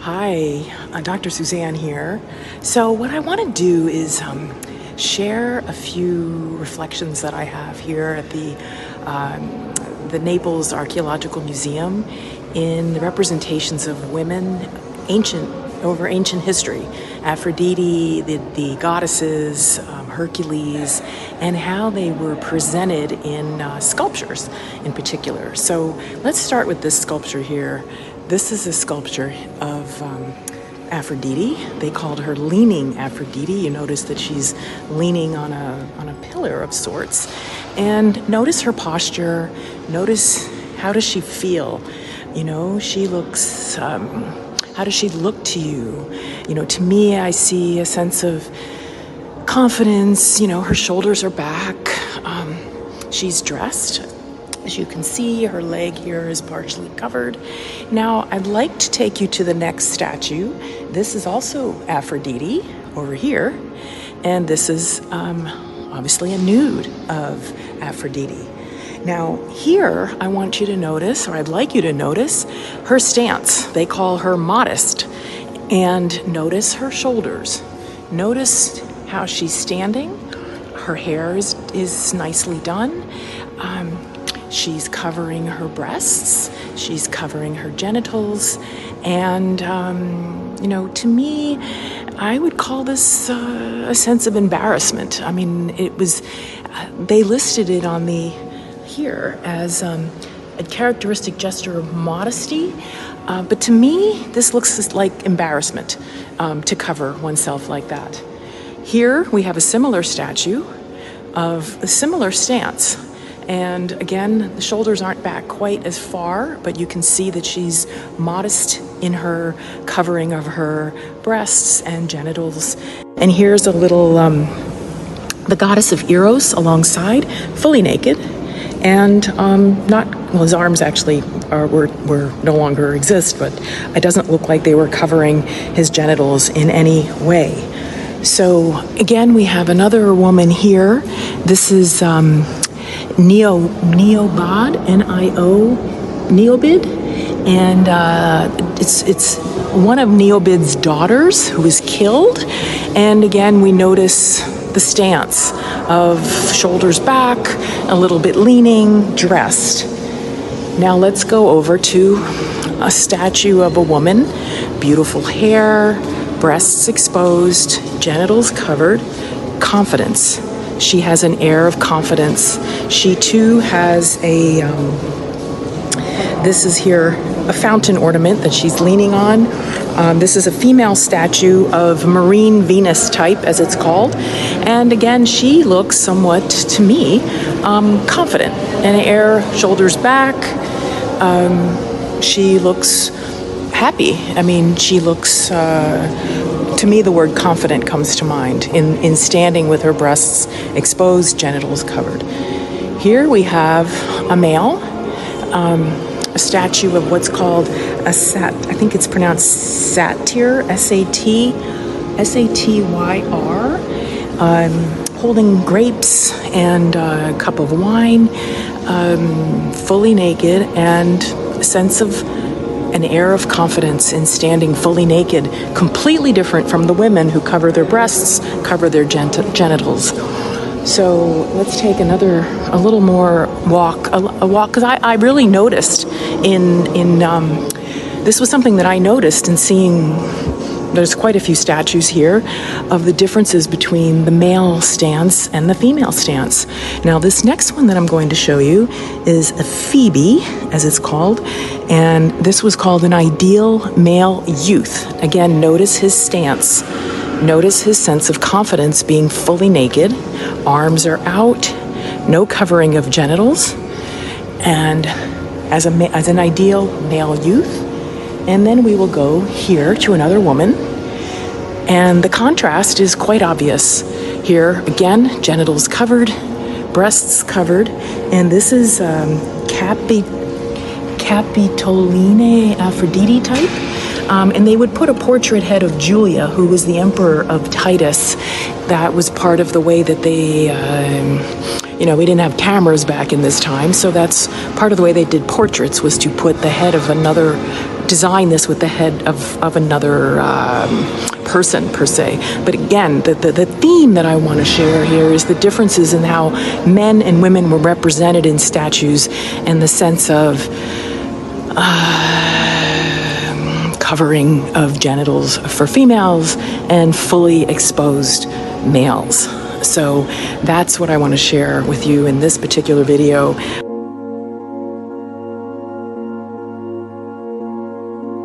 Hi, Dr. Suzanne here. So what I want to do is share a few reflections that I have here at the Naples Archaeological Museum in the representations of women over ancient history. Aphrodite, the goddesses, Hercules, and how they were presented in sculptures in particular. So let's start with this sculpture here. This is a sculpture of Aphrodite. They called her leaning Aphrodite. You notice that she's leaning on a pillar of sorts. And notice her posture. Notice, how does she feel? You know, she looks, how does she look to you? You know, to me, I see a sense of confidence. You know, her shoulders are back. She's dressed. As you can see, her leg here is partially covered. Now, I'd like to take you to the next statue. This is also Aphrodite over here. And this is obviously a nude of Aphrodite. Now, here, I want you to notice, or I'd like you to notice, her stance. They call her modest. And notice her shoulders. Notice how she's standing. Her hair is nicely done. She's covering her breasts, she's covering her genitals, and, you know, to me, I would call this a sense of embarrassment. I mean, it was, they listed it on here as a characteristic gesture of modesty, but to me, this looks like embarrassment to cover oneself like that. Here, we have a similar statue of a similar stance. And again, the shoulders aren't back quite as far, but you can see that she's modest in her covering of her breasts and genitals. And here's a little, the goddess of Eros alongside, fully naked. And his arms actually were no longer exist, but it doesn't look like they were covering his genitals in any way. So again, we have another woman here. This is, Neobod, N-I-O, Neobid, and it's one of Neobid's daughters who was killed. And again, we notice the stance of shoulders back, a little bit leaning, dressed. Now let's go over to a statue of a woman, beautiful hair, breasts exposed, genitals covered, confidence. She has an air of confidence. She too has this is here, a fountain ornament that she's leaning on. This is a female statue of marine Venus type, as it's called. And again, she looks somewhat, to me, confident. An air, shoulders back. She looks happy. I mean, she looks, to me, the word confident comes to mind in standing with her breasts exposed, genitals covered. Here we have a male, a statue of what's called I think it's pronounced satyr, S-A-T-Y-R, holding grapes and a cup of wine, fully naked, and a sense of an air of confidence in standing fully naked, completely different from the women who cover their breasts, cover their genitals. So let's take a little more walk, because I really noticed this was something that I noticed in seeing. There's quite a few statues here of the differences between the male stance and the female stance. Now, this next one that I'm going to show you is a Phoebe, as it's called, and this was called an ideal male youth. Again, notice his stance. Notice his sense of confidence, being fully naked, arms are out, no covering of genitals, and as an ideal male youth. And then we will go here to another woman, and the contrast is quite obvious. Here, again, genitals covered, breasts covered, and this is Capitoline Aphrodite type. And they would put a portrait head of Julia, who was the emperor of Titus. That was part of the way that they, we didn't have cameras back in this time, so that's part of the way they did portraits, was to put the head of another design this with the head of another person per se. But again, the theme that I want to share here is the differences in how men and women were represented in statues, and the sense of covering of genitals for females and fully exposed males. So that's what I want to share with you in this particular video.